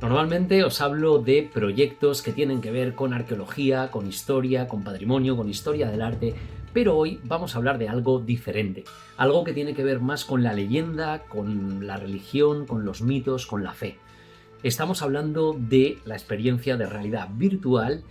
Normalmente os hablo de proyectos que tienen que ver con arqueología, con historia, con patrimonio, con historia del arte, pero hoy vamos a hablar de algo diferente, algo que tiene que ver más con la leyenda, con la religión, con los mitos, con la fe. Estamos hablando de la experiencia de realidad virtual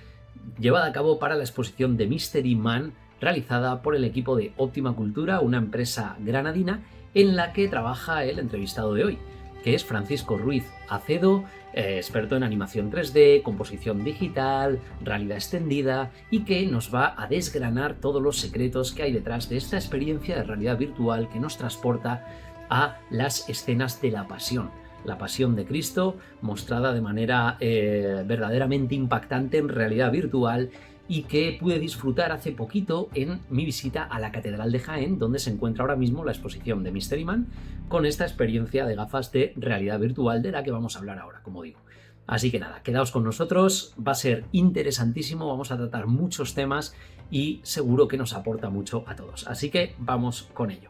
llevada a cabo para la exposición de Mystery Man realizada por el equipo de Óptima Cultura, una empresa granadina en la que trabaja el entrevistado de hoy, que es Francisco Ruiz Acedo, experto en animación 3D, composición digital, realidad extendida y que nos va a desgranar todos los secretos que hay detrás de esta experiencia de realidad virtual que nos transporta a las escenas de la pasión de Cristo mostrada de manera verdaderamente impactante en realidad virtual y que pude disfrutar hace poquito en mi visita a la Catedral de Jaén, donde se encuentra ahora mismo la exposición de Mystery Man con esta experiencia de gafas de realidad virtual de la que vamos a hablar ahora, como digo. Así que nada, quedaos con nosotros, va a ser interesantísimo, vamos a tratar muchos temas y seguro que nos aporta mucho a todos. Así que vamos con ello.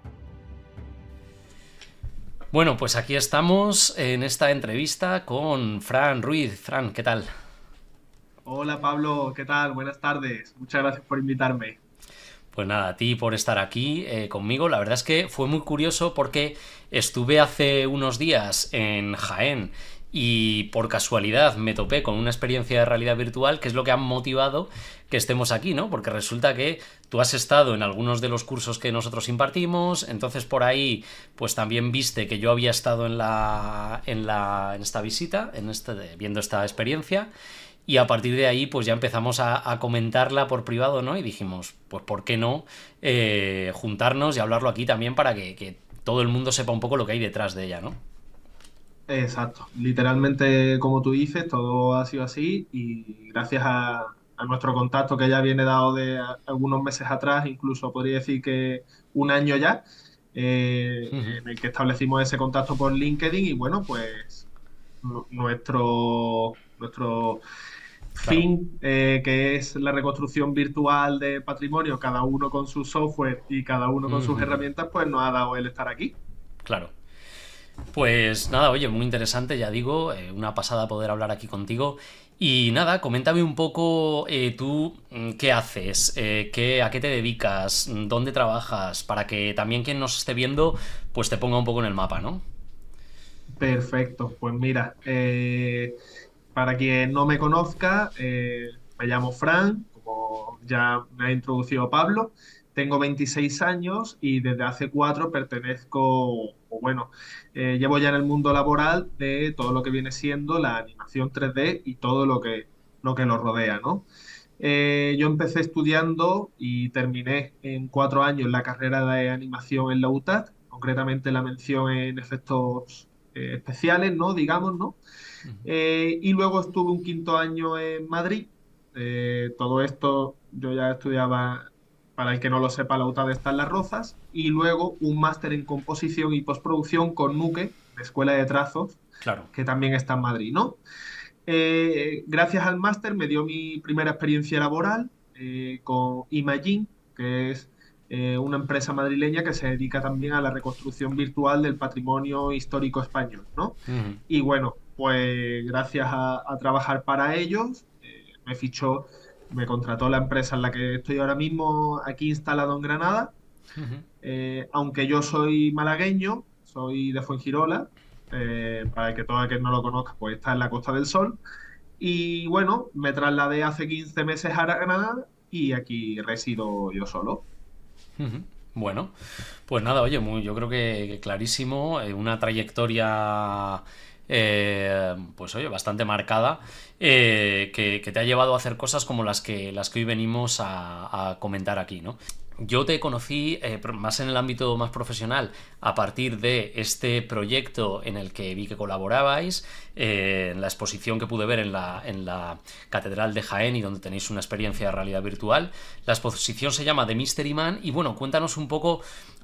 Bueno, pues aquí estamos en esta entrevista con Fran Ruiz. Fran, ¿qué tal? Hola Pablo, ¿qué tal? Buenas tardes. Muchas gracias por invitarme. Pues nada, a ti por estar aquí conmigo. La verdad es que fue muy curioso porque estuve hace unos días en Jaén y por casualidad me topé con una experiencia de realidad virtual que es lo que ha motivado que estemos aquí, ¿no? Porque resulta que tú has estado en algunos de los cursos que nosotros impartimos, entonces por ahí pues también viste que yo había estado en esta visita, viendo esta experiencia. Y a partir de ahí, pues ya empezamos a comentarla por privado, ¿no? Y dijimos, pues ¿por qué no juntarnos y hablarlo aquí también para que todo el mundo sepa un poco lo que hay detrás de ella, ¿no? Exacto. Literalmente, como tú dices, todo ha sido así y gracias a nuestro contacto que ya viene dado de algunos meses atrás, incluso podría decir que un año ya, en el que establecimos ese contacto por LinkedIn y bueno, pues nuestro Claro. fin, que es la reconstrucción virtual de patrimonio, cada uno con su software y cada uno con sus herramientas, pues nos ha dado el estar aquí. Claro. Pues nada, oye, muy interesante, ya digo, una pasada poder hablar aquí contigo. Y nada, coméntame un poco tú qué haces, a qué te dedicas, dónde trabajas, para que también quien nos esté viendo pues te ponga un poco en el mapa, ¿no? Perfecto, pues mira, para quien no me conozca, me llamo Fran, como ya me ha introducido Pablo, tengo 26 años y desde hace 4 pertenezco, o bueno, llevo ya en el mundo laboral de todo lo que viene siendo la animación 3D y todo lo que lo rodea, ¿no? Yo empecé estudiando y terminé en 4 años la carrera de animación en la UTAD, concretamente la mención en efectos especiales, ¿no? Digamos, ¿no? Y luego estuve un quinto año en Madrid. Todo esto yo ya estudiaba, para el que no lo sepa, la UTAD está en Las Rozas. Y luego un máster en composición y postproducción con Nuque, de Escuela de Trazos, Claro. que también está en Madrid, ¿no? Gracias al máster me dio mi primera experiencia laboral con Imagine, que es una empresa madrileña que se dedica también a la reconstrucción virtual del patrimonio histórico español, ¿no? Y bueno, pues gracias a trabajar para ellos, me contrató la empresa en la que estoy ahora mismo aquí instalado en Granada. Aunque yo soy malagueño, soy de Fuengirola, para el que todo aquel no lo conozca, pues está en la Costa del Sol. Y bueno, me trasladé hace 15 meses a Granada y aquí resido yo solo. Bueno, pues nada, oye, yo creo que clarísimo, una trayectoria, pues oye, bastante marcada, que te ha llevado a hacer cosas como las que hoy venimos a comentar aquí, ¿no? Yo te conocí más en el ámbito más profesional a partir de este proyecto en el que vi que colaborabais, en la exposición que pude ver en la Catedral de Jaén y donde tenéis una experiencia de realidad virtual. La exposición se llama The Mystery Man y bueno, cuéntanos un poco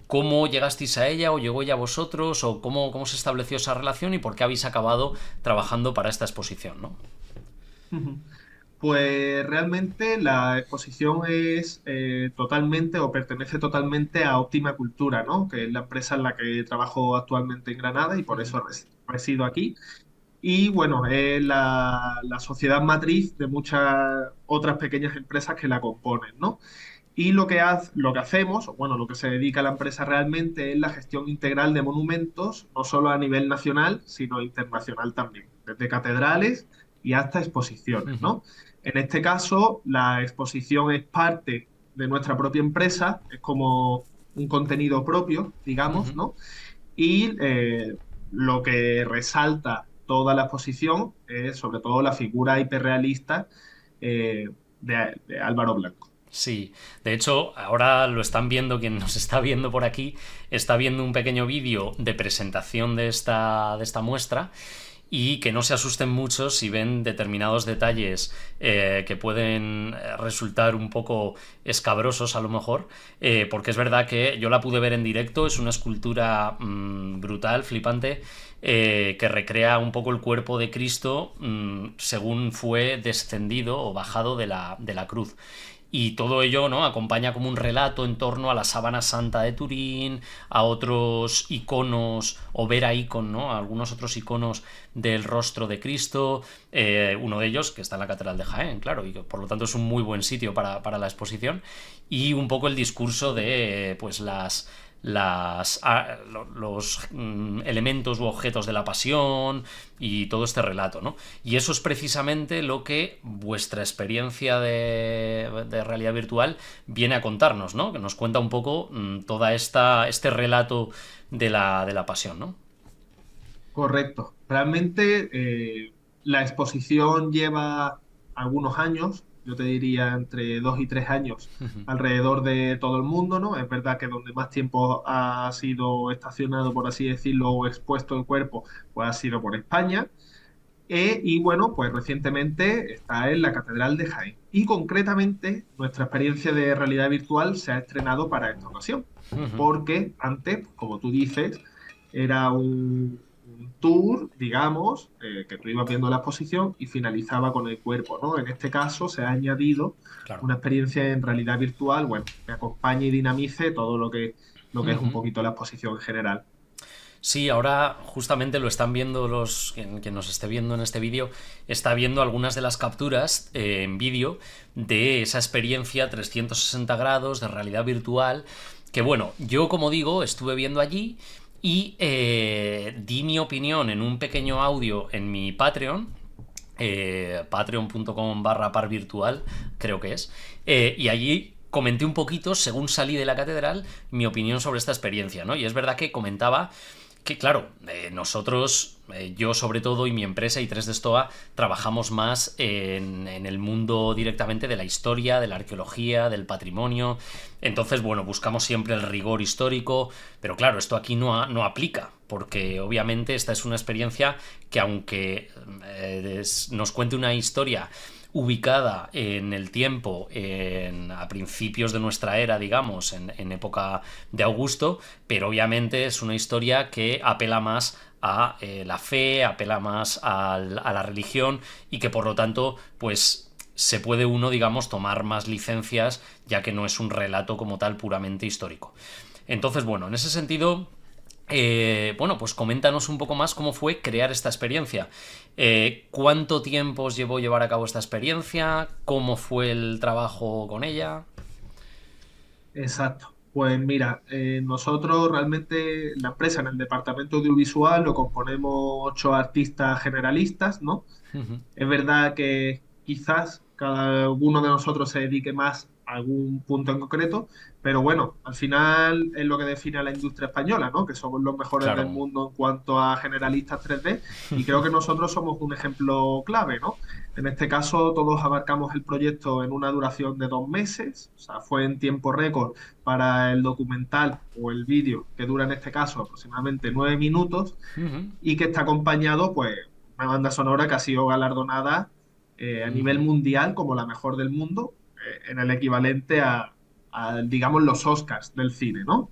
cómo llegasteis a ella o llegó ella a vosotros o cómo se estableció esa relación y por qué habéis acabado trabajando para esta exposición, ¿no? Pues realmente la exposición es totalmente o pertenece totalmente a Óptima Cultura, ¿no? Que es la empresa en la que trabajo actualmente en Granada y por eso resido aquí. y bueno, es la sociedad matriz de muchas otras pequeñas empresas que la componen, ¿no? Y lo que hacemos, o bueno, lo que se dedica a la empresa realmente es la gestión integral de monumentos, no solo a nivel nacional, sino internacional también, desde catedrales y hasta exposiciones, Ujú, ¿no? En este caso, la exposición es parte de nuestra propia empresa, es como un contenido propio, digamos, ujú. ¿no? Y lo que resalta toda la exposición es sobre todo la figura hiperrealista de Álvaro Blanco. Sí, de hecho, ahora lo están viendo, quien nos está viendo por aquí, está viendo un pequeño vídeo de presentación de esta muestra y que no se asusten mucho si ven determinados detalles que pueden resultar un poco escabrosos a lo mejor, porque es verdad que yo la pude ver en directo, es una escultura brutal, flipante, que recrea un poco el cuerpo de Cristo según fue descendido o bajado de la cruz. Y todo ello, ¿no?, acompaña como un relato en torno a la sábana santa de Turín, a otros iconos, o vera icon, ¿no?, a algunos otros iconos del rostro de Cristo, uno de ellos que está en la Catedral de Jaén, claro, y que por lo tanto es un muy buen sitio para la exposición, y un poco el discurso de pues los elementos u objetos de la pasión y todo este relato, ¿no? Y eso es precisamente lo que vuestra experiencia de realidad virtual viene a contarnos, ¿no? Que nos cuenta un poco toda este relato de la pasión, ¿no? Correcto. Realmente la exposición lleva algunos años, yo te diría entre 2 y 3 años, alrededor de todo el mundo, ¿no? Es verdad que donde más tiempo ha sido estacionado, por así decirlo, o expuesto el cuerpo, pues ha sido por España. Y bueno, pues recientemente está en la Catedral de Jaén. Y concretamente, nuestra experiencia de realidad virtual se ha estrenado para esta ocasión. Porque antes, como tú dices, era un tour, digamos, que tú ibas viendo la exposición y finalizaba con el cuerpo, ¿no? En este caso se ha añadido Claro. una experiencia en realidad virtual, bueno, que acompañe y dinamice todo lo que es un poquito la exposición en general. Sí, ahora justamente lo están viendo quien nos esté viendo en este vídeo, está viendo algunas de las capturas en vídeo de esa experiencia 360 grados de realidad virtual, que bueno, yo como digo, estuve viendo allí y di mi opinión en un pequeño audio en mi Patreon, patreon.com/parvirtual, creo que es, y allí comenté un poquito, según salí de la catedral, mi opinión sobre esta experiencia, ¿no? Y es verdad que comentaba que, claro, nosotros, yo sobre todo y mi empresa y 3D Stoa, trabajamos más en el mundo directamente de la historia, de la arqueología, del patrimonio. Entonces, bueno, buscamos siempre el rigor histórico, pero claro, esto aquí no aplica, porque obviamente esta es una experiencia que aunque nos cuente una historia ubicada en el tiempo, a principios de nuestra era, digamos, en época de Augusto, pero obviamente es una historia que apela más a la fe, apela más a la religión y que por lo tanto, pues se puede uno, digamos, tomar más licencias, ya que no es un relato como tal puramente histórico. Entonces, bueno, en ese sentido, bueno, pues coméntanos un poco más cómo fue crear esta experiencia. ¿Cuánto tiempo os llevó llevar a cabo esta experiencia? ¿Cómo fue el trabajo con ella? Exacto. Pues mira, nosotros realmente, la empresa en el departamento audiovisual lo componemos 8 artistas generalistas, ¿no? Es verdad que quizás cada uno de nosotros se dedique más a algún punto en concreto, pero bueno, al final es lo que define a la industria española, ¿no? Que somos los mejores del Claro. mundo en cuanto a generalistas 3D y creo que nosotros somos un ejemplo clave, ¿no? En este caso, todos abarcamos el proyecto en una duración de 2 meses, o sea, fue en tiempo récord para el documental o el vídeo, que dura en este caso aproximadamente 9 minutos y que está acompañado, pues, una banda sonora que ha sido galardonada a nivel mundial como la mejor del mundo, en el equivalente digamos, los Oscars del cine, ¿no?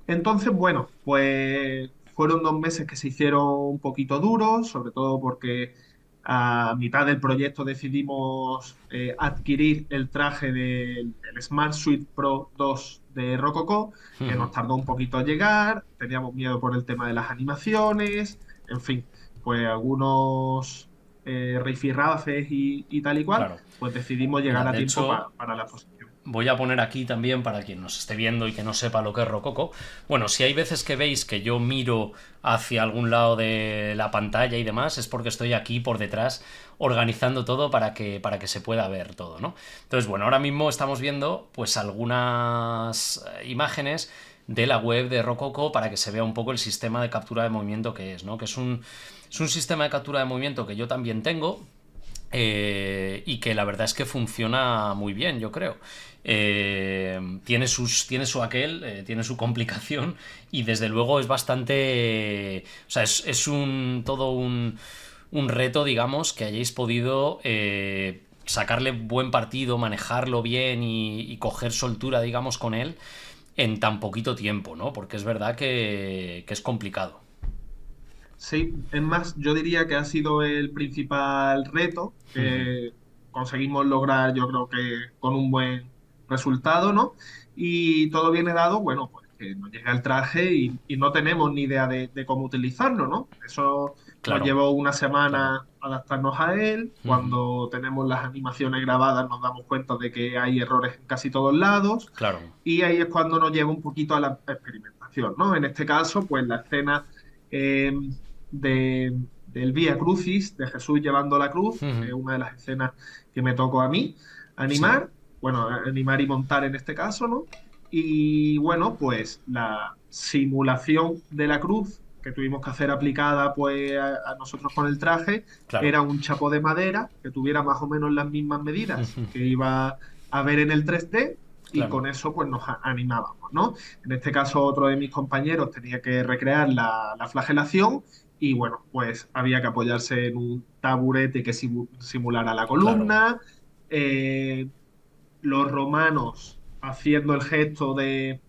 Entonces, bueno, pues fueron 2 meses que se hicieron un poquito duros, sobre todo porque a mitad del proyecto decidimos adquirir el traje del el Smart Suite Pro 2 de Rococó, que nos tardó un poquito a llegar, teníamos miedo por el tema de las animaciones, en fin, pues algunos rifirrafes y tal y cual, Claro. pues decidimos Mira, llegar a de tiempo hecho, para la exposición. voy a poner aquí también para quien nos esté viendo y que no sepa lo que es Rococo. Bueno, si hay veces que veis que yo miro hacia algún lado de la pantalla y demás, es porque estoy aquí por detrás organizando todo para que se pueda ver todo, ¿no? Entonces, bueno, ahora mismo estamos viendo pues algunas imágenes de la web de Rococo para que se vea un poco el sistema de captura de movimiento que es, ¿no? Que es un sistema de captura de movimiento que yo también tengo, y que la verdad es que funciona muy bien, yo creo. Tiene su aquel, tiene su complicación y desde luego es bastante... O sea, es todo un reto, digamos, que hayáis podido sacarle buen partido, manejarlo bien y coger soltura, digamos, con él en tan poquito tiempo, ¿no? Porque es verdad que es complicado. Sí, es más, yo diría que ha sido el principal reto que conseguimos lograr, yo creo que con un buen resultado, ¿no? Y todo viene dado, bueno, pues que nos llega el traje y no tenemos ni idea de cómo utilizarlo, ¿no? Eso nos Claro, llevó una claro. semana adaptarnos a él. Cuando tenemos las animaciones grabadas nos damos cuenta de que hay errores en casi todos lados Claro. y ahí es cuando nos lleva un poquito a la experimentación, ¿no? En este caso, pues la escena eh, del Vía Crucis, de Jesús llevando la cruz, es una de las escenas que me tocó a mí Sí, animar, bueno, animar y montar en este caso, ¿no? Y bueno, pues la simulación de la cruz que tuvimos que hacer aplicada pues a nosotros con el traje claro. era un chapo de madera que tuviera más o menos las mismas medidas que iba a ver en el 3D y Claro. con eso pues nos animábamos, ¿no? En este caso otro de mis compañeros tenía que recrear la flagelación y bueno, pues había que apoyarse en un taburete que simulara la Claro. columna, eh, los romanos haciendo el gesto De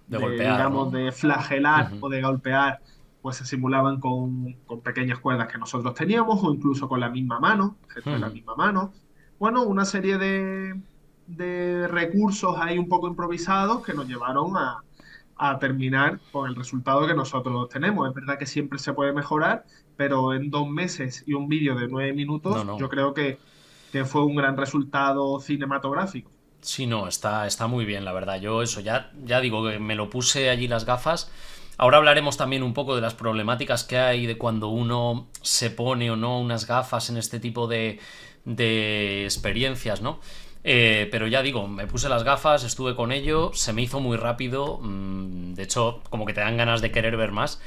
golpear, digamos, ¿no? de flagelar o de golpear, pues se simulaban con pequeñas cuerdas que nosotros teníamos o incluso con la misma mano, el gesto de la misma mano. Bueno, una serie de recursos ahí un poco improvisados que nos llevaron a terminar con el resultado que nosotros tenemos. Es verdad que siempre se puede mejorar, pero en 2 meses y un vídeo de 9 minutos, No, no. yo creo que fue un gran resultado cinematográfico. Sí, no, está muy bien, la verdad. Yo eso, ya digo que me lo puse allí las gafas. Ahora hablaremos también un poco de las problemáticas que hay de cuando uno se pone o no unas gafas en este tipo de experiencias, ¿no? Pero ya digo, me puse las gafas, estuve con ello, se me hizo muy rápido, de hecho, como que te dan ganas de querer ver más.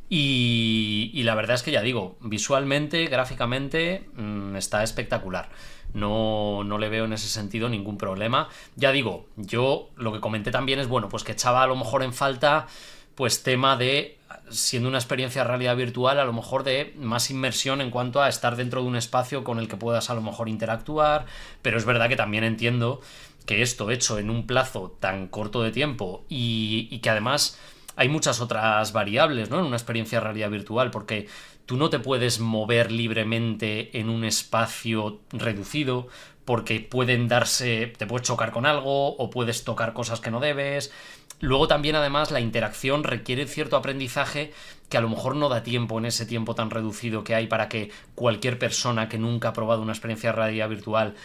Y la verdad es que ya digo, visualmente, gráficamente, está espectacular. No, no le veo en ese sentido ningún problema. Ya digo, yo lo que comenté también es, bueno, pues que echaba a lo mejor en falta, pues tema de, siendo una experiencia de realidad virtual, a lo mejor de más inmersión en cuanto a estar dentro de un espacio con el que puedas a lo mejor interactuar, pero es verdad que también entiendo que esto hecho en un plazo tan corto de tiempo y que además hay muchas otras variables, ¿no? En una experiencia de realidad virtual, porque tú no te puedes mover libremente en un espacio reducido, porque pueden darse, te puedes chocar con algo o puedes tocar cosas que no debes. Luego también además la interacción requiere cierto aprendizaje que a lo mejor no da tiempo en ese tiempo tan reducido que hay para que cualquier persona que nunca ha probado una experiencia de realidad virtual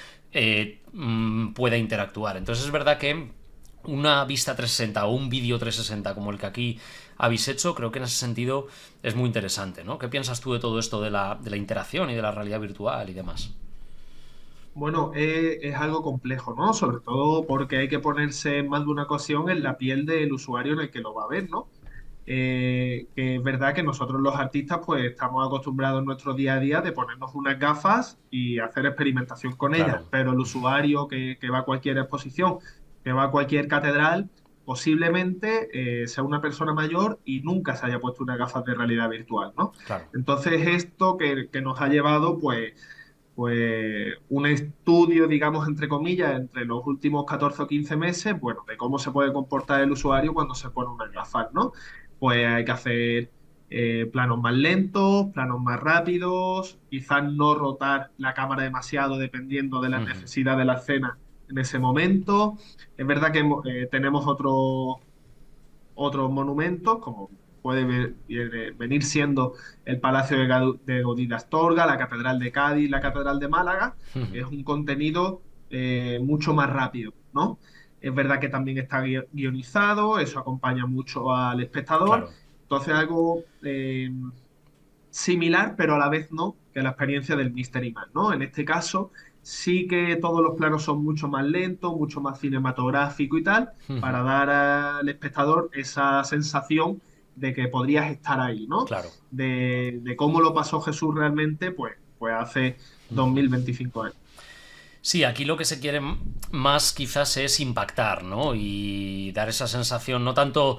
pueda interactuar. Entonces es verdad que una vista 360 o un vídeo 360 como el que aquí habéis hecho, creo que en ese sentido es muy interesante, ¿no? ¿Qué piensas tú de todo esto de la interacción y de la realidad virtual y demás? Bueno, es algo complejo, ¿no? Sobre todo porque hay que ponerse en más de una ocasión en la piel del usuario en el que lo va a ver, ¿no? Que es verdad que nosotros los artistas pues estamos acostumbrados en nuestro día a día de ponernos unas gafas y hacer experimentación con ellas, Claro, pero el usuario que va a cualquier exposición, que va a cualquier catedral, posiblemente sea una persona mayor y nunca se haya puesto unas gafas de realidad virtual, ¿no? claro. Entonces esto que nos ha llevado pues un estudio, digamos, entre comillas, entre los últimos 14 o 15 meses, bueno, de cómo se puede comportar el usuario cuando se pone una gafas, ¿no? Pues hay que hacer planos más lentos, planos más rápidos, quizás no rotar la cámara demasiado dependiendo de la necesidad de la escena en ese momento. Es verdad que tenemos otros monumentos, como venir siendo el Palacio de Godí de Astorga, la Catedral de Cádiz, la Catedral de Málaga, Ujú. es un contenido mucho más rápido, ¿no? Es verdad que también está guionizado, eso acompaña mucho al espectador, Claro. entonces algo similar, pero a la vez no, que la experiencia del Mystery Man, ¿no? En este caso, sí que todos los planos son mucho más lentos, mucho más cinematográfico y tal, Ujú. para dar al espectador esa sensación de que podrías estar ahí, ¿no? Claro. De cómo lo pasó Jesús realmente, pues hace 2025 años. Sí, aquí lo que se quiere más quizás es impactar, ¿no? Y dar esa sensación, no tanto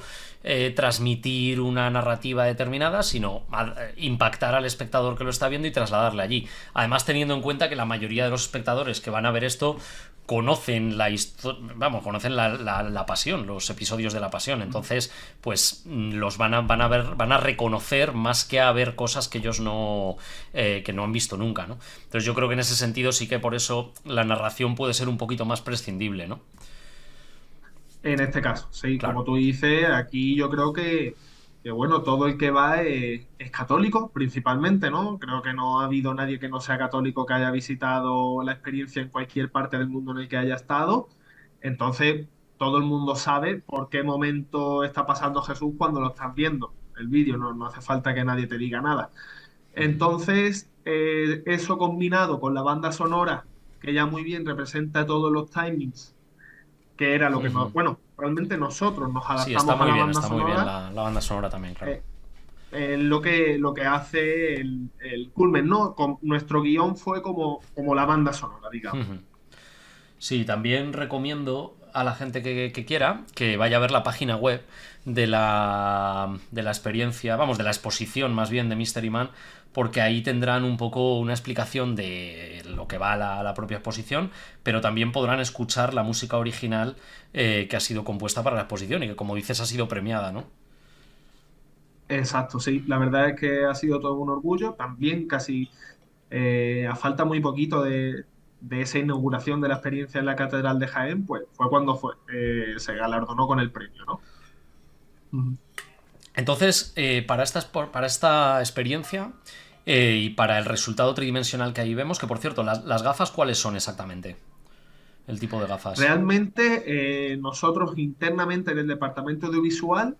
transmitir una narrativa determinada, sino impactar al espectador que lo está viendo y trasladarle allí. Además, teniendo en cuenta que la mayoría de los espectadores que van a ver esto conocen la vamos, conocen la pasión, los episodios de la pasión. Entonces, pues los van a ver, van a reconocer más que a ver cosas que no han visto nunca, ¿no? Entonces yo creo que en ese sentido sí que por eso la narración puede ser un poquito más prescindible, ¿no? En este caso, sí, Claro. como tú dices, aquí yo creo que, bueno, todo el que va es católico, principalmente, ¿no? Creo que no ha habido nadie que no sea católico que haya visitado la experiencia en cualquier parte del mundo en el que haya estado. Entonces, todo el mundo sabe por qué momento está pasando Jesús cuando lo estás viendo. El vídeo, no hace falta que nadie te diga nada. Entonces, eso combinado con la banda sonora, que ya muy bien representa todos los timings que era lo que nos, bueno, realmente nosotros nos Sí, adaptamos a la banda está muy bien sonora, la banda sonora también, claro. eh, es lo que hace el culmen, ¿no? Nuestro guión fue como la banda sonora, digamos. Sí, también recomiendo a la gente que quiera que vaya a ver la página web de la experiencia, vamos, de la exposición más bien de Mystery Man, porque ahí tendrán un poco una explicación de lo que va a la propia exposición, pero también podrán escuchar la música original que ha sido compuesta para la exposición y que, como dices, ha sido premiada, ¿no? Exacto, sí. La verdad es que ha sido todo un orgullo. También casi a falta muy poquito de esa inauguración de la experiencia en la Catedral de Jaén, pues fue cuando se galardonó con el premio, ¿no? Ujú. Entonces, para esta experiencia y para el resultado tridimensional que ahí vemos, que por cierto, las gafas, ¿cuáles son exactamente? El tipo de gafas. Realmente, nosotros internamente en el departamento audiovisual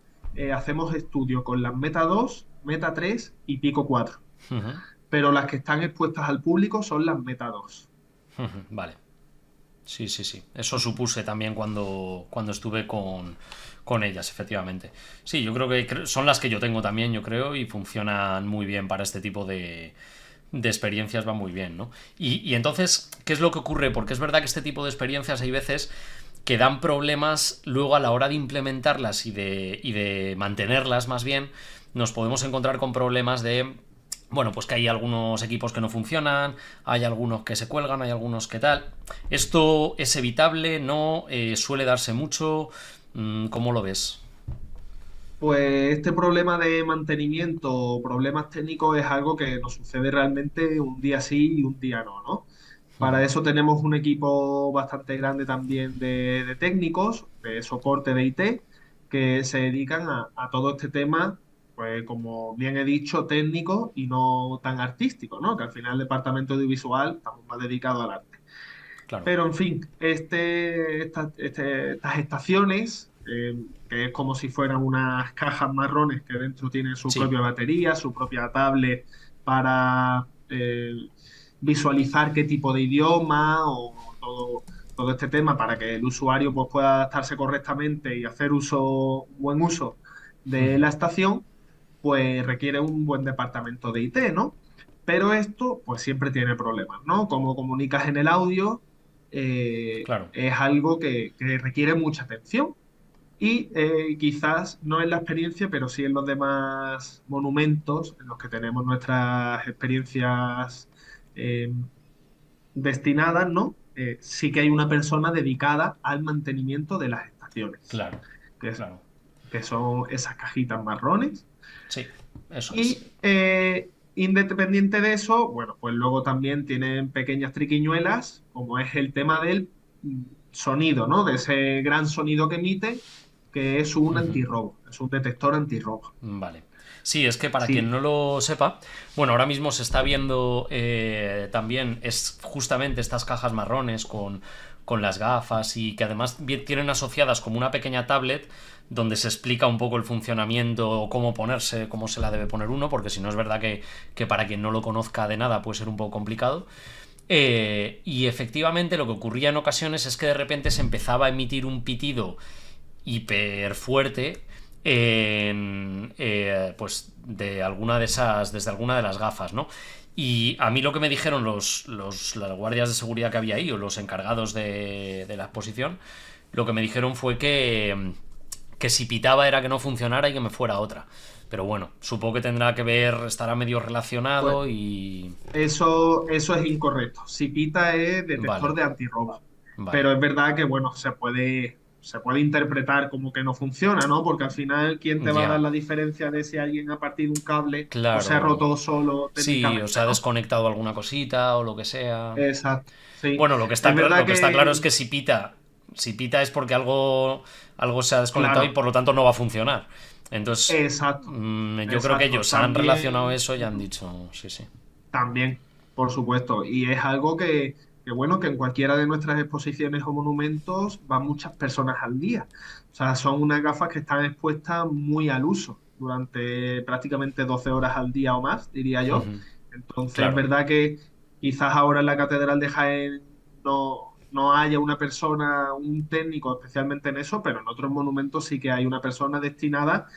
hacemos estudio con las Meta 2, Meta 3 y Pico 4, Ujú. pero las que están expuestas al público son las Meta 2. Vale. Sí, sí, sí. Eso supuse también cuando estuve con ellas, efectivamente. Sí, yo creo que son las que yo tengo también, yo creo, y funcionan muy bien para este tipo de experiencias, va muy bien, ¿no? Y entonces, ¿qué es lo que ocurre? Porque es verdad que este tipo de experiencias hay veces que dan problemas luego a la hora de implementarlas y de mantenerlas más bien, nos podemos encontrar con problemas de bueno, pues que hay algunos equipos que no funcionan, hay algunos que se cuelgan, hay algunos que tal. ¿Esto es evitable? ¿No? ¿Suele darse mucho? ¿Cómo lo ves? Pues este problema de mantenimiento o problemas técnicos es algo que nos sucede realmente un día sí y un día no, ¿no? Para eso tenemos un equipo bastante grande también de técnicos, de soporte de IT, que se dedican a todo este tema, pues como bien he dicho, técnico y no tan artístico, ¿no? Que al final el departamento audiovisual estamos más dedicados al arte. Claro. Pero en fin, estas estaciones, que es como si fueran unas cajas marrones que dentro tienen su Sí. propia batería, su propia tablet para visualizar qué tipo de idioma o todo este tema para que el usuario pues, pueda adaptarse correctamente y hacer buen uso de la estación, pues requiere un buen departamento de IT, ¿no? Pero esto, pues siempre tiene problemas, ¿no? Como comunicas en el audio, Claro. es algo que requiere mucha atención. Y quizás no en la experiencia, pero sí en los demás monumentos en los que tenemos nuestras experiencias eh, destinadas, ¿no? Sí que hay una persona dedicada al mantenimiento de las estaciones, Claro. que, es- Claro. que son esas cajitas marrones. Sí. Eso es. Y independiente de eso, bueno, pues luego también tienen pequeñas triquiñuelas, como es el tema del sonido, ¿no? De ese gran sonido que emite, que es un Ujú. antirrobo, es un detector antirrobo. Vale. Sí, es que para quien Sí, no lo sepa, bueno, ahora mismo se está viendo también es justamente estas cajas marrones con las gafas y que además tienen asociadas como una pequeña tablet donde se explica un poco el funcionamiento o cómo ponerse, cómo se la debe poner uno, porque si no es verdad que para quien no lo conozca de nada puede ser un poco complicado. Y efectivamente lo que ocurría en ocasiones es que de repente se empezaba a emitir un pitido hiper fuerte pues de alguna de esas, desde alguna de las gafas, ¿no? Y a mí lo que me dijeron las guardias de seguridad que había ahí, o los encargados de la exposición, lo que me dijeron fue que si pitaba era que no funcionara y que me fuera otra. Pero bueno, supongo que tendrá que ver, estará medio pues relacionado y... eso es incorrecto. Si pita es Vale, detector de antirrobo. vale. Pero es verdad que, bueno, se puede interpretar como que no funciona, ¿no? Porque al final, ¿quién te va a dar Ya, la diferencia de si alguien ha partido un cable o se ha claro. roto solo Sí, o técnicamente, se ha ¿no? desconectado alguna cosita o lo que sea. Exacto, sí. Bueno, Es lo verdad que está claro es que, que si pita es porque algo se ha desconectado y claro, por lo tanto no va a funcionar. Entonces, exacto, yo creo que exacto. ellos han relacionado También. eso y han dicho, sí, sí. También, por supuesto. Y es algo bueno, que en cualquiera de nuestras exposiciones o monumentos van muchas personas al día. O sea, son unas gafas que están expuestas muy al uso durante prácticamente 12 horas al día o más, diría yo. Entonces, es Claro, verdad que quizás ahora en la Catedral de Jaén no haya una persona, un técnico especialmente en eso, pero en otros monumentos sí que hay una persona destinada,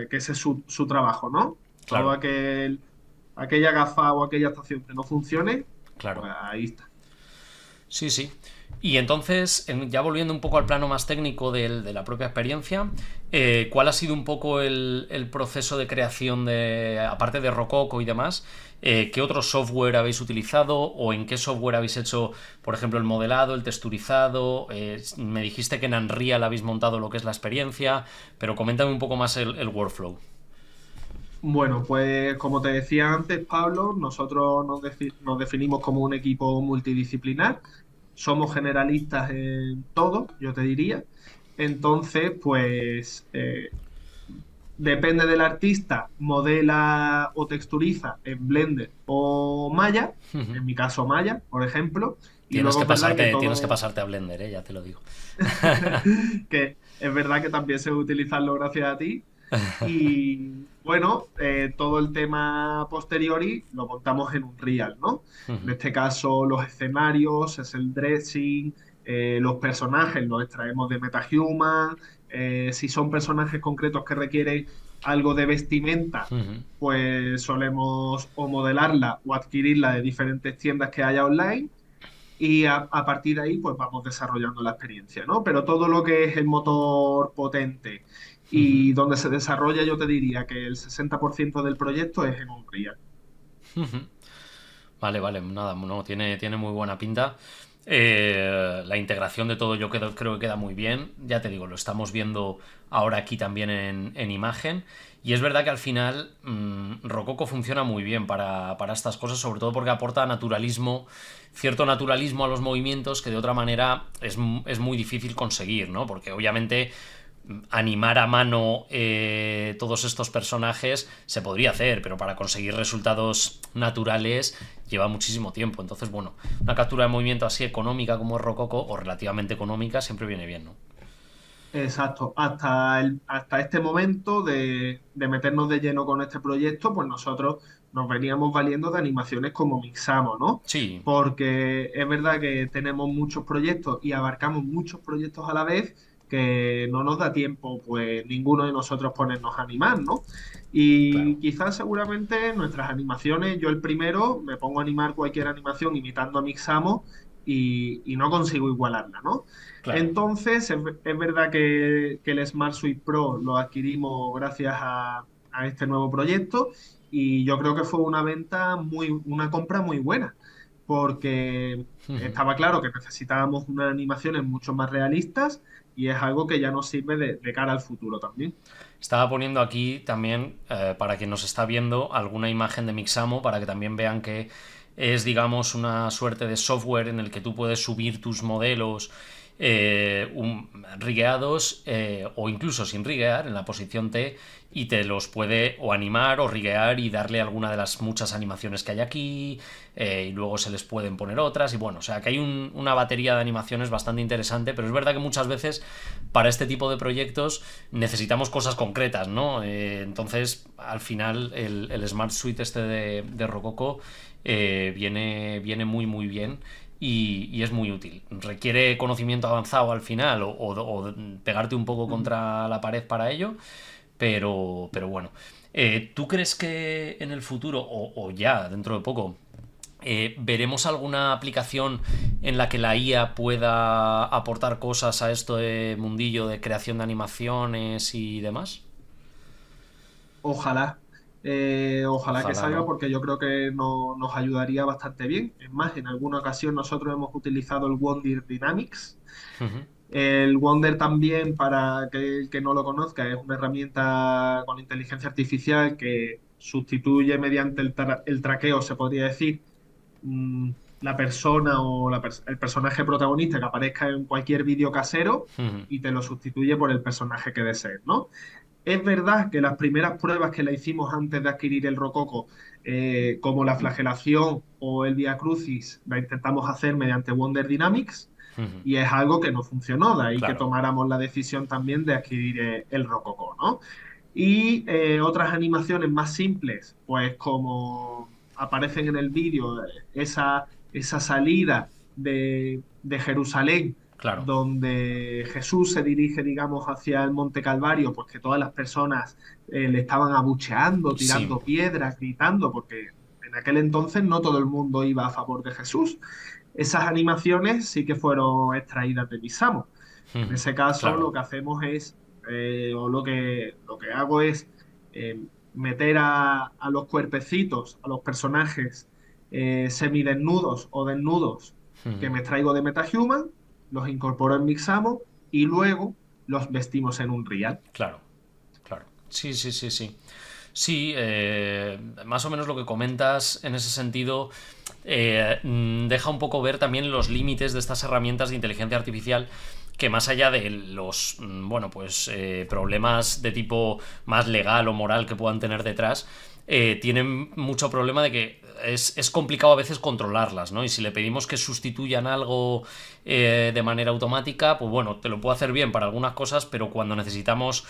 que ese es su trabajo, ¿no? Todo claro, aquella gafa o aquella estación que no funcione, claro. pues ahí está. Sí, sí. Y entonces, ya volviendo un poco al plano más técnico de la propia experiencia, ¿cuál ha sido un poco el proceso de creación aparte de Rococo y demás, qué otro software habéis utilizado o en qué software habéis hecho, por ejemplo, el modelado, el texturizado? Me dijiste que en Unreal habéis montado lo que es la experiencia, pero coméntame un poco más el workflow. Bueno, pues como te decía antes, Pablo, nosotros nos definimos como un equipo multidisciplinar. Somos generalistas en todo, yo te diría. Entonces, pues depende del artista, modela o texturiza en Blender o Maya, en mi caso Maya, por ejemplo, y luego es verdad que Tienes que todo, pasarte a Blender, ya te lo digo. que es verdad que también sé utilizarlo gracias a ti. Y bueno, todo el tema posteriori lo montamos en un Unreal, ¿no? En este caso, los escenarios, es el dressing, los personajes los extraemos de MetaHuman. Si son personajes concretos que requieren algo de vestimenta, pues solemos o modelarla o adquirirla de diferentes tiendas que haya online. Y a partir de ahí, pues vamos desarrollando la experiencia, ¿no? Pero todo lo que es el motor potente y donde se desarrolla, yo te diría que el 60% del proyecto es en Unreal. Vale, vale, nada, no, tiene muy buena pinta. La integración de todo creo que queda muy bien. Ya te digo, lo estamos viendo ahora aquí también en imagen. Y es verdad que al final Rococo funciona muy bien para estas cosas, sobre todo porque aporta naturalismo, cierto naturalismo a los movimientos que de otra manera es muy difícil conseguir, ¿no? Porque obviamente animar a mano todos estos personajes se podría hacer, pero para conseguir resultados naturales lleva muchísimo tiempo. Entonces, bueno, una captura de movimiento así económica como es Rococo, o relativamente económica, siempre viene bien, ¿no? Exacto. Hasta este momento de meternos de lleno con este proyecto, pues nosotros nos veníamos valiendo de animaciones como Mixamo, ¿no? Sí, Porque es verdad que tenemos muchos proyectos y abarcamos muchos proyectos a la vez que no nos da tiempo, pues ninguno de nosotros ponernos a animar, ¿no? claro. Y quizás seguramente nuestras animaciones, yo el primero me pongo a animar cualquier animación imitando a Mixamo y no consigo igualarla, ¿no? Claro. Entonces, es verdad que el Smart Suite Pro lo adquirimos gracias a este nuevo proyecto y yo creo que fue una compra muy buena, porque estaba claro que necesitábamos unas animaciones mucho más realistas y es algo que ya nos sirve de cara al futuro también. Estaba poniendo aquí también, para quien nos está viendo, alguna imagen de Mixamo para que también vean que es, digamos, una suerte de software en el que tú puedes subir tus modelos rigueados o incluso sin riguear en la posición T, y te los puede o animar o riguear y darle alguna de las muchas animaciones que hay aquí, y luego se les pueden poner otras, y bueno, o sea que hay una batería de animaciones bastante interesante, pero es verdad que muchas veces para este tipo de proyectos necesitamos cosas concretas, ¿no? Entonces al final el Smart Suite este de Rococo viene muy muy bien. Y es muy útil. Requiere conocimiento avanzado al final o pegarte un poco contra la pared para ello, pero bueno. ¿Tú crees que en el futuro, o ya dentro de poco, veremos alguna aplicación en la que la IA pueda aportar cosas a esto de mundillo de creación de animaciones y demás? Ojalá, ojalá que Ojalá, salga ¿no? porque yo creo que nos ayudaría bastante bien. Es más, en alguna ocasión nosotros hemos utilizado el Wonder Dynamics. Ujú. El Wonder también, para que el que no lo conozca, es una herramienta con inteligencia artificial que sustituye mediante el traqueo, se podría decir, mm, la persona o el personaje protagonista que aparezca en cualquier vídeo casero Ujú. y te lo sustituye por el personaje que desees, ¿no? Es verdad que las primeras pruebas que la hicimos antes de adquirir el Rococo, como la flagelación o el Via Crucis, la intentamos hacer mediante Wonder Dynamics Ujú. y es algo que no funcionó, de ahí que Claro, tomáramos la decisión también de adquirir el Rococo, ¿no? Y otras animaciones más simples, pues como aparecen en el vídeo, esa salida de Jerusalén, claro. donde Jesús se dirige, digamos, hacia el Monte Calvario, pues que todas las personas le estaban abucheando, Sí. tirando piedras, gritando, porque en aquel entonces no todo el mundo iba a favor de Jesús. Esas animaciones sí que fueron extraídas de Misamo. En Ujú. ese caso, Claro. lo que hacemos es, o lo que hago es meter a los cuerpecitos, a los personajes semidesnudos o desnudos que Ujú. me traigo de MetaHuman, los incorporo en Mixamo y luego los vestimos en un Real. Claro. Claro. Sí, sí, sí, sí. Sí, más o menos lo que comentas en ese sentido deja un poco ver también los límites de estas herramientas de inteligencia artificial, que más allá de los bueno, pues problemas de tipo más legal o moral que puedan tener detrás, tienen mucho problema de que es complicado a veces controlarlas, ¿no? Y si le pedimos que sustituyan algo de manera automática, pues bueno, te lo puedo hacer bien para algunas cosas, pero cuando necesitamos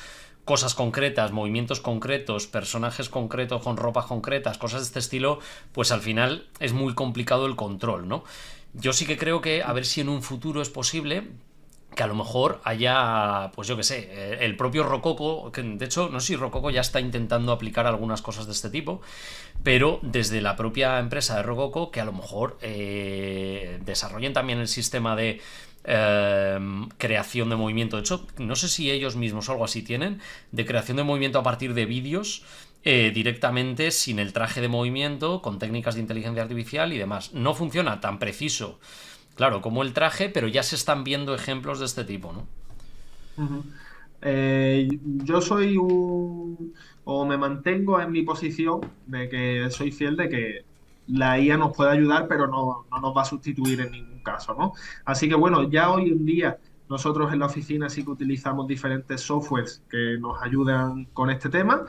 cosas concretas, movimientos concretos, personajes concretos con ropas concretas, cosas de este estilo, pues al final es muy complicado el control, ¿no? Yo sí que creo que a ver si en un futuro es posible que a lo mejor haya, pues yo qué sé, el propio Rococo, que de hecho no sé si Rococo ya está intentando aplicar algunas cosas de este tipo, pero desde la propia empresa de Rococo que a lo mejor desarrollen también el sistema de creación de movimiento. De hecho, no sé si ellos mismos o algo así tienen, de creación de movimiento a partir de vídeos directamente sin el traje de movimiento, con técnicas de inteligencia artificial y demás. No funciona tan preciso, claro, como el traje, pero ya se están viendo ejemplos de este tipo, ¿no? Ujú. Yo soy o me mantengo en mi posición de que soy fiel de que la IA nos puede ayudar, pero no nos va a sustituir en ningún caso, ¿no? Así que bueno, ya hoy en día nosotros en la oficina sí que utilizamos diferentes softwares que nos ayudan con este tema,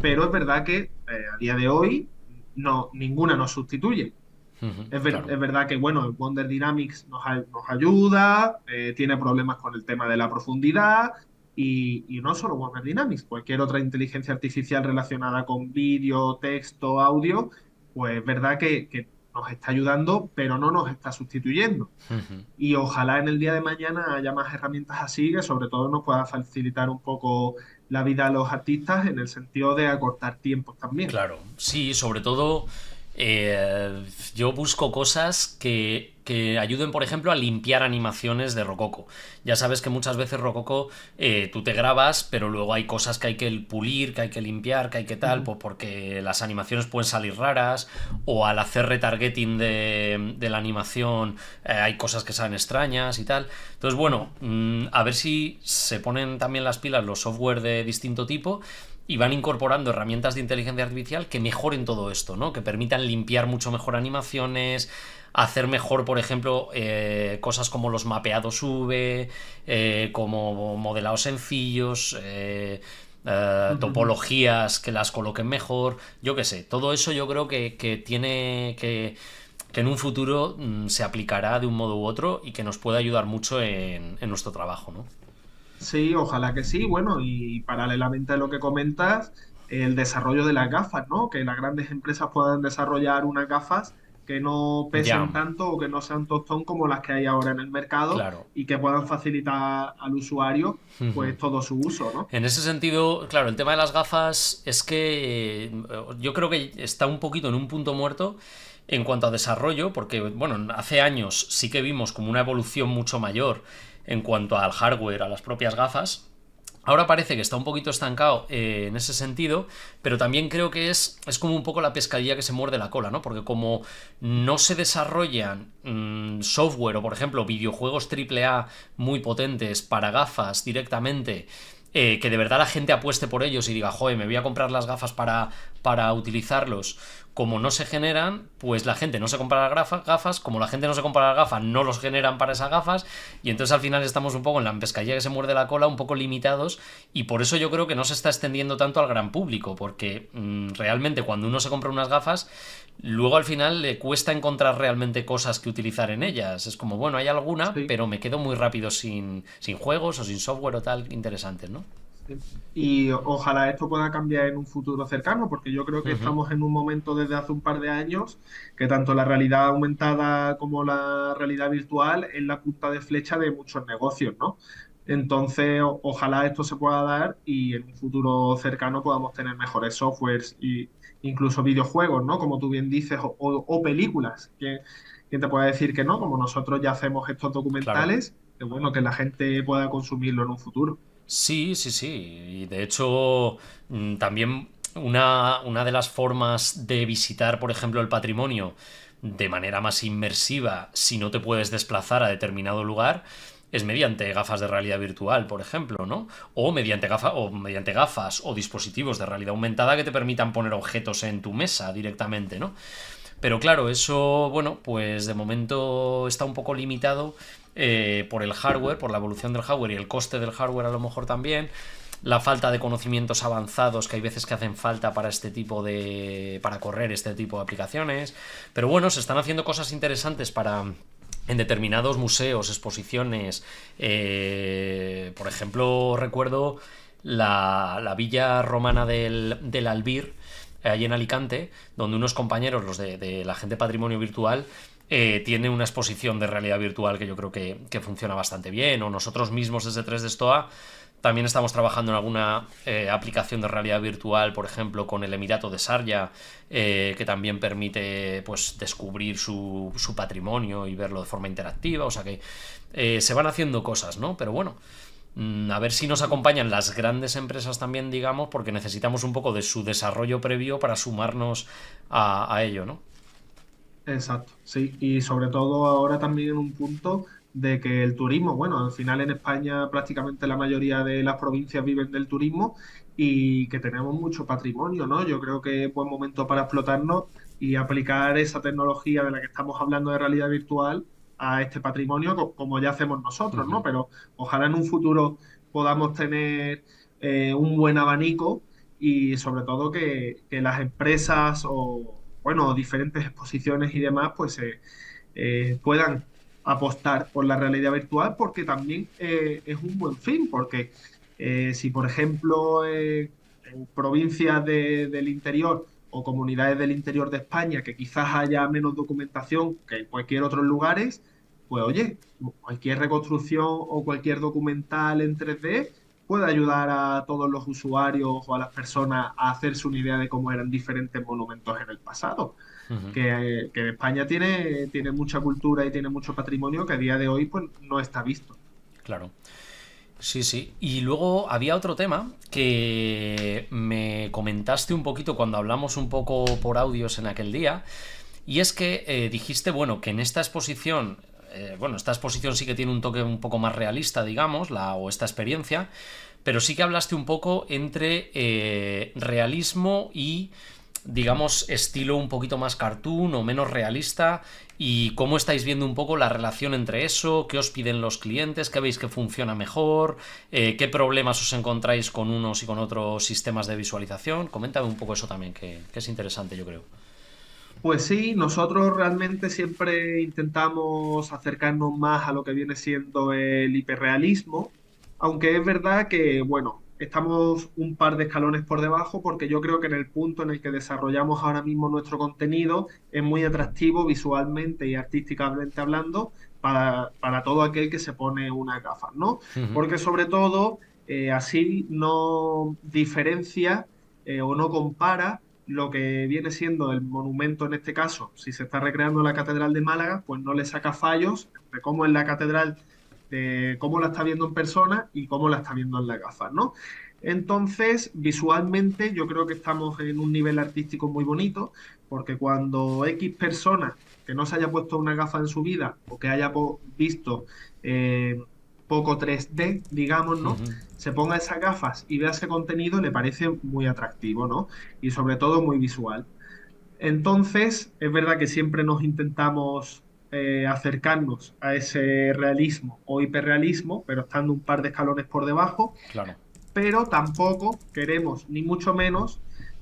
pero es verdad que a día de hoy no, ninguna nos sustituye. Claro. Es verdad que, bueno, el Wonder Dynamics nos ayuda, tiene problemas con el tema de la profundidad y no solo Wonder Dynamics, cualquier otra inteligencia artificial relacionada con vídeo, texto, audio, pues es verdad que nos está ayudando, pero no nos está sustituyendo. Y ojalá en el día de mañana haya más herramientas así que sobre todo nos pueda facilitar un poco la vida a los artistas en el sentido de acortar tiempos también. Claro, sí, sobre todo yo busco cosas que ayuden, por ejemplo, a limpiar animaciones de Rococo. Ya sabes que muchas veces Rococo tú te grabas, pero luego hay cosas que hay que pulir, que hay que limpiar, que hay que tal, Ujú, pues porque las animaciones pueden salir raras, o al hacer retargeting de la animación hay cosas que salen extrañas y tal. Entonces, ujú, bueno, a ver si se ponen también las pilas los software de distinto tipo y van incorporando herramientas de inteligencia artificial que mejoren todo esto, ¿no? Que permitan limpiar mucho mejor animaciones, hacer mejor, por ejemplo, cosas como los mapeados V, como modelados sencillos, topologías que las coloquen mejor, yo qué sé, todo eso yo creo que tiene que en un futuro se aplicará de un modo u otro y que nos puede ayudar mucho en nuestro trabajo, ¿no? Sí, ojalá que sí. Bueno, y paralelamente a lo que comentas, el desarrollo de las gafas, ¿no? Que las grandes empresas puedan desarrollar unas gafas que no Ya, pesen tanto o que no sean tostón como las que hay ahora en el mercado claro. y que puedan facilitar al usuario pues todo su uso, ¿no? En ese sentido, claro, el tema de las gafas es que yo creo que está un poquito en un punto muerto en cuanto a desarrollo, porque, bueno, hace años sí que vimos como una evolución mucho mayor en cuanto al hardware, a las propias gafas. Ahora parece que está un poquito estancado en ese sentido, pero también creo que es como un poco la pescadilla que se muerde la cola, ¿no? Porque como no se desarrollan software o, por ejemplo, videojuegos AAA muy potentes para gafas directamente, que de verdad la gente apueste por ellos y diga, joder, me voy a comprar las gafas para utilizarlos. Como no se generan, pues la gente no se compra las gafas, como la gente no se compra las gafas, no los generan para esas gafas, y entonces al final estamos un poco en la pescadilla que se muerde la cola, un poco limitados, y por eso yo creo que no se está extendiendo tanto al gran público, porque realmente cuando uno se compra unas gafas, luego al final le cuesta encontrar realmente cosas que utilizar en ellas. Es como, bueno, hay alguna, Sí. pero me quedo muy rápido sin juegos o sin software o tal interesantes, ¿no? Sí. Y ojalá esto pueda cambiar en un futuro cercano, porque yo creo que Ujú. estamos en un momento desde hace un par de años que tanto la realidad aumentada como la realidad virtual es la punta de flecha de muchos negocios, ¿no? Entonces, ojalá esto se pueda dar y en un futuro cercano podamos tener mejores softwares e incluso videojuegos, ¿no? Como tú bien dices, o películas. ¿Quién te puede decir que no? Como nosotros ya hacemos estos Claro. documentales, que bueno, que la gente pueda consumirlo en un futuro. Sí, sí, sí. Y de hecho, también una de las formas de visitar, por ejemplo, el patrimonio de manera más inmersiva, si no te puedes desplazar a determinado lugar, es mediante gafas de realidad virtual, por ejemplo, ¿no? O mediante gafas o dispositivos de realidad aumentada que te permitan poner objetos en tu mesa directamente, ¿no? Pero claro, eso, bueno, pues de momento está un poco limitado por el hardware, por la evolución del hardware y el coste del hardware a lo mejor también. La falta de conocimientos avanzados que hay veces que hacen falta para para correr este tipo de aplicaciones. Pero bueno, se están haciendo cosas interesantes para en determinados museos, exposiciones. Por ejemplo, recuerdo la villa romana del Albir, allí en Alicante, donde unos compañeros, los de la gente Patrimonio Virtual, tiene una exposición de realidad virtual que yo creo que funciona bastante bien, o nosotros mismos desde 3D Stoa también estamos trabajando en alguna aplicación de realidad virtual, por ejemplo, con el Emirato de Sharjah, que también permite pues descubrir su patrimonio y verlo de forma interactiva. O sea que se van haciendo cosas, ¿no? Pero bueno, a ver si nos acompañan las grandes empresas también, digamos, porque necesitamos un poco de su desarrollo previo para sumarnos a ello, ¿no? Exacto, sí, y sobre todo ahora también en un punto de que el turismo, bueno, al final en España prácticamente la mayoría de las provincias viven del turismo y que tenemos mucho patrimonio, ¿no? Yo creo que es buen momento para explotarnos y aplicar esa tecnología de la que estamos hablando de realidad virtual a este patrimonio como ya hacemos nosotros, ¿no? Pero ojalá en un futuro podamos tener un buen abanico y sobre todo que las empresas o bueno, diferentes exposiciones y demás, pues puedan apostar por la realidad virtual porque también es un buen fin, porque si por ejemplo en provincias del interior o comunidades del interior de España que quizás haya menos documentación que en cualquier otros lugares, pues oye, cualquier reconstrucción o cualquier documental en 3D puede ayudar a todos los usuarios o a las personas a hacerse una idea de cómo eran diferentes monumentos en el pasado. Que España tiene mucha cultura y tiene mucho patrimonio que a día de hoy pues, no está visto. Claro. Sí, sí. Y luego había otro tema que me comentaste un poquito cuando hablamos un poco por audios en aquel día, y es que dijiste, bueno, que en esta exposición, bueno, esta exposición sí que tiene un toque un poco más realista, digamos, o esta experiencia, pero sí que hablaste un poco entre realismo y digamos, estilo un poquito más cartoon o menos realista? ¿Y cómo estáis viendo un poco la relación entre eso? ¿Qué os piden los clientes? ¿Qué veis que funciona mejor? ¿Qué problemas os encontráis con unos y con otros sistemas de visualización? Coméntame un poco eso también, que es interesante, yo creo. Pues sí, nosotros realmente siempre intentamos acercarnos más a lo que viene siendo el hiperrealismo, aunque es verdad que, bueno, estamos un par de escalones por debajo porque yo creo que en el punto en el que desarrollamos ahora mismo nuestro contenido es muy atractivo visualmente y artísticamente hablando para todo aquel que se pone unas gafas, ¿no? Ujú. Porque sobre todo así no diferencia o no compara lo que viene siendo el monumento en este caso, si se está recreando la Catedral de Málaga, pues no le saca fallos de cómo es la catedral, de cómo la está viendo en persona y cómo la está viendo en las gafas, ¿no? Entonces, visualmente yo creo que estamos en un nivel artístico muy bonito, porque cuando X persona que no se haya puesto una gafa en su vida o que haya visto eh, poco 3D, digamos, ¿no? Ujú. Se ponga esas gafas y vea ese contenido, le parece muy atractivo, ¿no? Y sobre todo muy visual. Entonces, es verdad que siempre nos intentamos acercarnos a ese realismo o hiperrealismo, pero estando un par de escalones por debajo, Claro. pero tampoco queremos, ni mucho menos,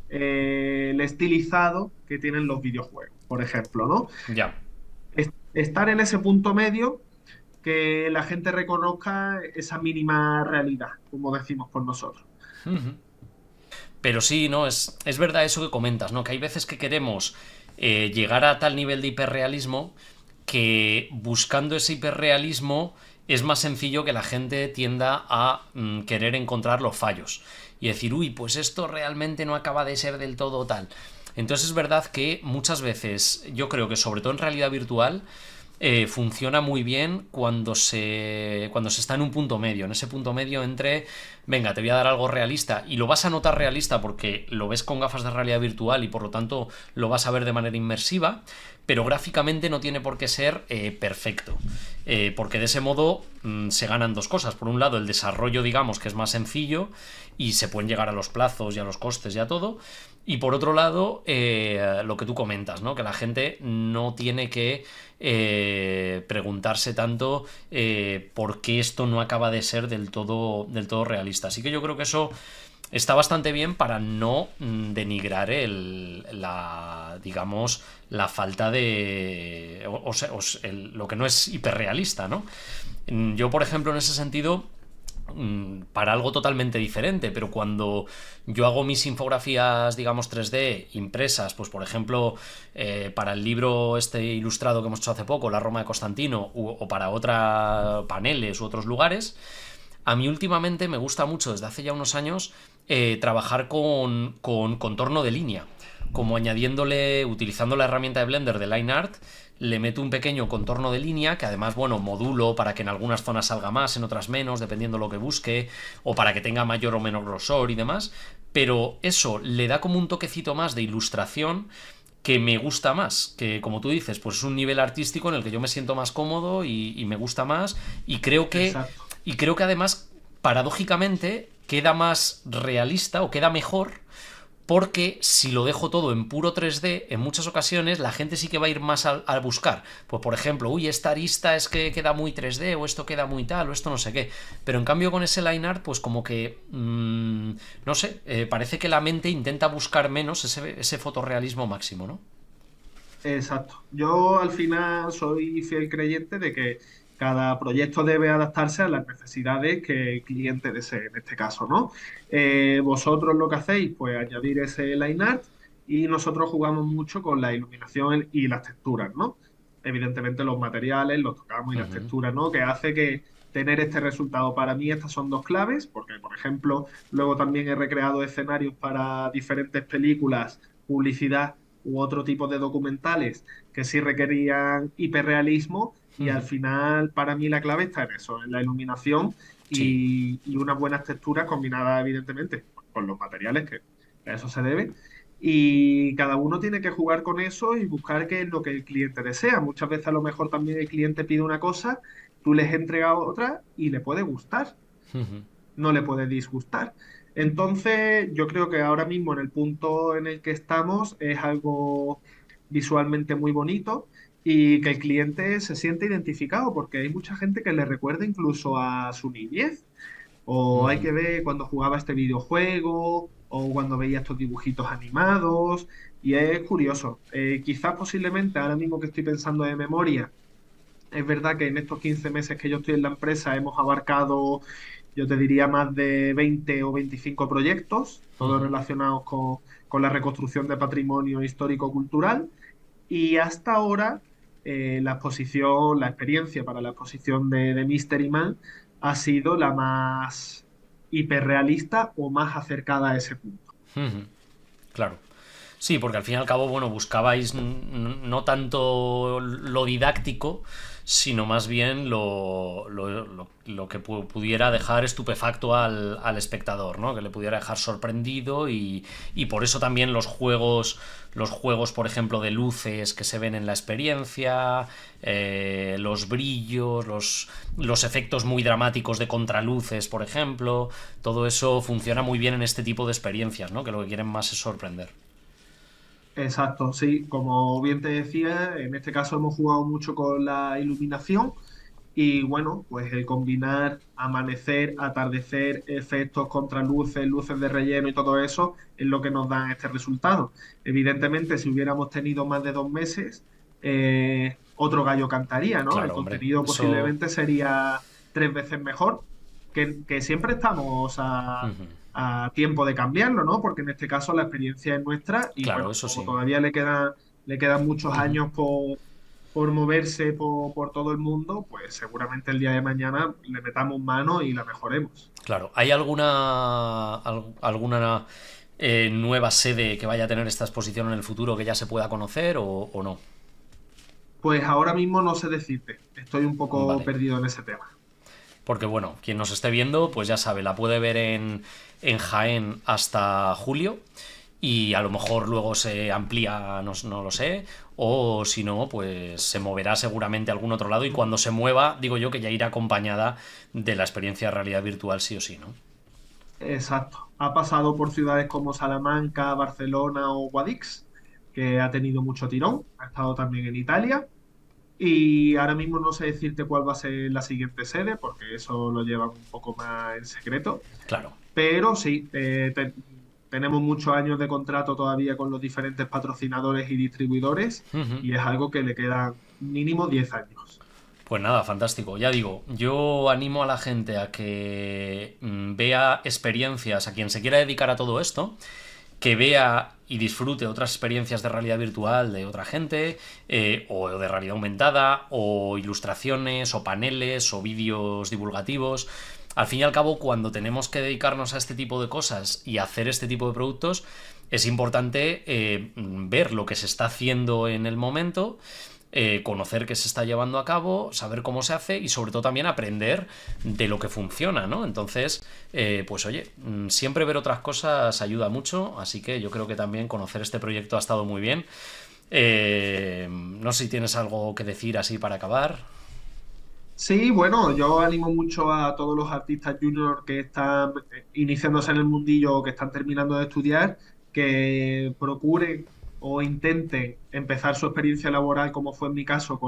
el estilizado que tienen los videojuegos, por ejemplo, ¿no? Ya. Estar en ese punto medio que la gente reconozca esa mínima realidad, como decimos por nosotros. Ujú. Pero sí, ¿no? Es verdad eso que comentas, ¿no? Que hay veces que queremos llegar a tal nivel de hiperrealismo que buscando ese hiperrealismo es más sencillo que la gente tienda a querer encontrar los fallos y decir, uy, pues esto realmente no acaba de ser del todo tal. Entonces es verdad que muchas veces, yo creo que sobre todo en realidad virtual, funciona muy bien cuando se está en un punto medio, en ese punto medio entre, venga, te voy a dar algo realista y lo vas a notar realista porque lo ves con gafas de realidad virtual y por lo tanto lo vas a ver de manera inmersiva, pero gráficamente no tiene por qué ser perfecto, porque de ese modo se ganan dos cosas. Por un lado, el desarrollo, digamos, que es más sencillo y se pueden llegar a los plazos y a los costes y a todo. Y por otro lado, lo que tú comentas, ¿no? Que la gente no tiene que preguntarse tanto por qué esto no acaba de ser del todo realista. Así que yo creo que eso está bastante bien para no denigrar digamos, la falta de, lo que no es hiperrealista, ¿no? Yo, por ejemplo, en ese sentido, para algo totalmente diferente, pero cuando yo hago mis infografías, digamos, 3D impresas, pues por ejemplo, para el libro este ilustrado que hemos hecho hace poco, La Roma de Constantino, o para otros paneles u otros lugares, a mí últimamente me gusta mucho, desde hace ya unos años, trabajar con contorno de línea, como añadiéndole, utilizando la herramienta de Blender de Line Art, le meto un pequeño contorno de línea que además, bueno, modulo para que en algunas zonas salga más, en otras menos, dependiendo lo que busque, o para que tenga mayor o menor grosor y demás, pero eso le da como un toquecito más de ilustración que me gusta más, que como tú dices, pues es un nivel artístico en el que yo me siento más cómodo y me gusta más Exacto. y creo que además, paradójicamente, queda más realista o queda mejor porque si lo dejo todo en puro 3D, en muchas ocasiones la gente sí que va a ir más a buscar. Pues por ejemplo, uy, esta arista es que queda muy 3D, o esto queda muy tal, o esto no sé qué. Pero en cambio con ese line art, pues como que, no sé, parece que la mente intenta buscar menos ese fotorrealismo máximo, ¿no? Exacto. Yo al final soy fiel creyente de que cada proyecto debe adaptarse a las necesidades que el cliente desee, en este caso, ¿no? Vosotros lo que hacéis, pues añadir ese line art y nosotros jugamos mucho con la iluminación y las texturas, ¿no? Evidentemente los materiales, los tocamos y las Ujú. texturas, ¿no? Que hace que tener este resultado. Para mí estas son dos claves, porque, por ejemplo, luego también he recreado escenarios para diferentes películas, publicidad u otro tipo de documentales que sí requerían hiperrealismo y al Ujú. final para mí la clave está en eso, en la iluminación Sí. y unas buenas texturas combinadas evidentemente con los materiales que a eso se debe. Y cada uno tiene que jugar con eso y buscar qué es lo que el cliente desea. Muchas veces a lo mejor también el cliente pide una cosa, tú les entregas otra y le puede gustar, Ujú. no le puede disgustar. Entonces, yo creo que ahora mismo en el punto en el que estamos es algo visualmente muy bonito y que el cliente se siente identificado porque hay mucha gente que le recuerda incluso a su niñez. O hay Ujú. que ver cuando jugaba este videojuego o cuando veía estos dibujitos animados. Y es curioso. Quizás posiblemente ahora mismo que estoy pensando de memoria, es verdad que en estos 15 meses que yo estoy en la empresa hemos abarcado, yo te diría, más de 20 o 25 proyectos, todos Ujú. relacionados con la reconstrucción de patrimonio histórico-cultural. Y hasta ahora, la exposición, la experiencia para la exposición de Mystery Man ha sido la más hiperrealista o más acercada a ese punto. Ujú. Claro. Sí, porque al fin y al cabo, bueno, buscabais no tanto lo didáctico, sino más bien lo que pudiera dejar estupefacto al espectador, ¿no? Que le pudiera dejar sorprendido y por eso también los juegos, por ejemplo, de luces que se ven en la experiencia, los brillos, los efectos muy dramáticos de contraluces, por ejemplo, todo eso funciona muy bien en este tipo de experiencias, ¿no? Que lo que quieren más es sorprender. Exacto, sí, como bien te decía, en este caso hemos jugado mucho con la iluminación y bueno, pues el combinar amanecer, atardecer, efectos, contraluces, luces de relleno y todo eso es lo que nos da este resultado. Evidentemente, si hubiéramos tenido más de 2 meses, otro gallo cantaría, ¿no? El Claro, hombre, contenido eso. posiblemente sería 3 veces mejor, que siempre estamos Ujú. a tiempo de cambiarlo, ¿no? Porque en este caso la experiencia es nuestra y Claro, bueno, eso como sí. todavía le quedan muchos años por moverse por todo el mundo, pues seguramente el día de mañana le metamos mano y la mejoremos. Claro, ¿hay alguna nueva sede que vaya a tener esta exposición en el futuro que ya se pueda conocer o no? Pues ahora mismo no sé decirte, estoy un poco Vale. perdido en ese tema. Porque bueno, quien nos esté viendo, pues ya sabe, la puede ver en Jaén hasta julio y a lo mejor luego se amplía, no, no lo sé, o si no, pues se moverá seguramente a algún otro lado y cuando se mueva, digo yo que ya irá acompañada de la experiencia de realidad virtual sí o sí, ¿no? Exacto. Ha pasado por ciudades como Salamanca, Barcelona o Guadix, que ha tenido mucho tirón. Ha estado también en Italia. Y ahora mismo no sé decirte cuál va a ser la siguiente sede, porque eso lo llevan un poco más en secreto. Claro. Pero sí, tenemos muchos años de contrato todavía con los diferentes patrocinadores y distribuidores Ujú. y es algo que le quedan mínimo 10 años. Pues nada, fantástico. Ya digo, yo animo a la gente a que vea experiencias, a quien se quiera dedicar a todo esto, que vea y disfrute otras experiencias de realidad virtual de otra gente, o de realidad aumentada, o ilustraciones, o paneles, o vídeos divulgativos. Al fin y al cabo, cuando tenemos que dedicarnos a este tipo de cosas y hacer este tipo de productos, es importante ver lo que se está haciendo en el momento, conocer qué se está llevando a cabo, saber cómo se hace y sobre todo también aprender de lo que funciona, ¿no? Entonces, pues oye, siempre ver otras cosas ayuda mucho, así que yo creo que también conocer este proyecto ha estado muy bien. No sé si tienes algo que decir así para acabar. Sí, bueno, yo animo mucho a todos los artistas juniors que están iniciándose en el mundillo o que están terminando de estudiar, que procuren o intenten empezar su experiencia laboral, como fue en mi caso,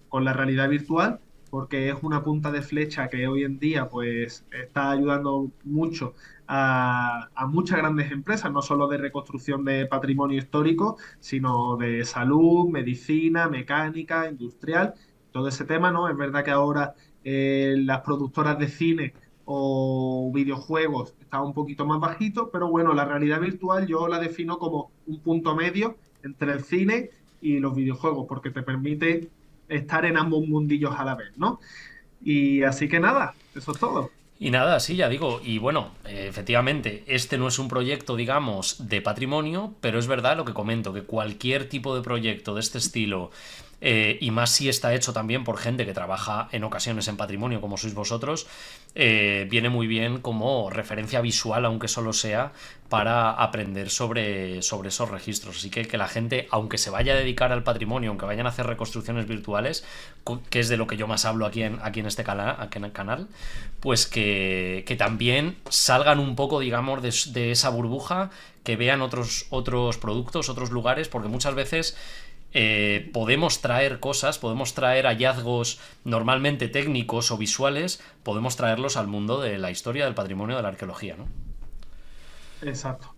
con la realidad virtual, porque es una punta de flecha que hoy en día pues está ayudando mucho a muchas grandes empresas, no solo de reconstrucción de patrimonio histórico, sino de salud, medicina, mecánica, industrial todo ese tema, ¿no? Es verdad que ahora las productoras de cine o videojuegos están un poquito más bajitos, pero bueno, la realidad virtual yo la defino como un punto medio entre el cine y los videojuegos, porque te permite estar en ambos mundillos a la vez, ¿no? Y así que nada, eso es todo. Y nada, sí, ya digo, y bueno, efectivamente, este no es un proyecto, digamos, de patrimonio, pero es verdad lo que comento, que cualquier tipo de proyecto de este estilo y más si está hecho también por gente que trabaja en ocasiones en patrimonio, como sois vosotros, viene muy bien como referencia visual, aunque solo sea, para aprender sobre esos registros. Así que la gente, aunque se vaya a dedicar al patrimonio, aunque vayan a hacer reconstrucciones virtuales, que es de lo que yo más hablo aquí en este aquí en el canal, pues que también salgan un poco, digamos, de esa burbuja, que vean otros productos, otros lugares, porque muchas veces podemos traer cosas, podemos traer hallazgos normalmente técnicos o visuales, podemos traerlos al mundo de la historia, del patrimonio, de la arqueología, ¿no? Exacto.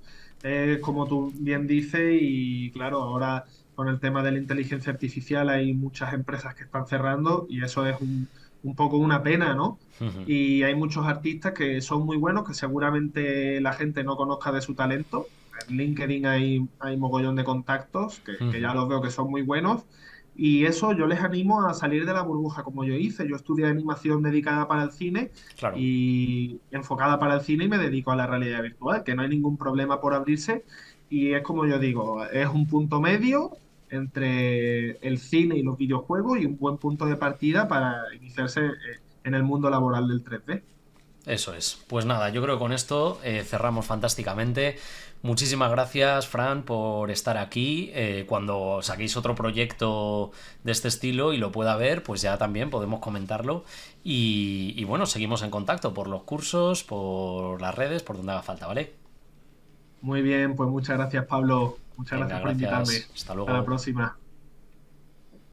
Como tú bien dices, y claro, ahora con el tema de la inteligencia artificial hay muchas empresas que están cerrando y eso es un poco una pena, ¿no? Y hay muchos artistas que son muy buenos, que seguramente la gente no conozca de su talento. En LinkedIn hay mogollón de contactos que ya los veo que son muy buenos. Y eso yo les animo a salir de la burbuja como yo hice. Yo estudié animación dedicada para el cine Claro. y enfocada para el cine y me dedico a la realidad virtual, que no hay ningún problema por abrirse y es como yo digo, es un punto medio entre el cine y los videojuegos y un buen punto de partida para iniciarse en el mundo laboral del 3D. Eso es. Pues nada, yo creo que con esto cerramos fantásticamente. Muchísimas gracias, Fran, por estar aquí. Cuando saquéis otro proyecto de este estilo y lo pueda ver, pues ya también podemos comentarlo. Y bueno, seguimos en contacto por los cursos, por las redes, por donde haga falta, ¿vale? Muy bien, pues muchas gracias Pablo, muchas Venga, gracias por invitarme. gracias. Hasta Hasta la luego. próxima.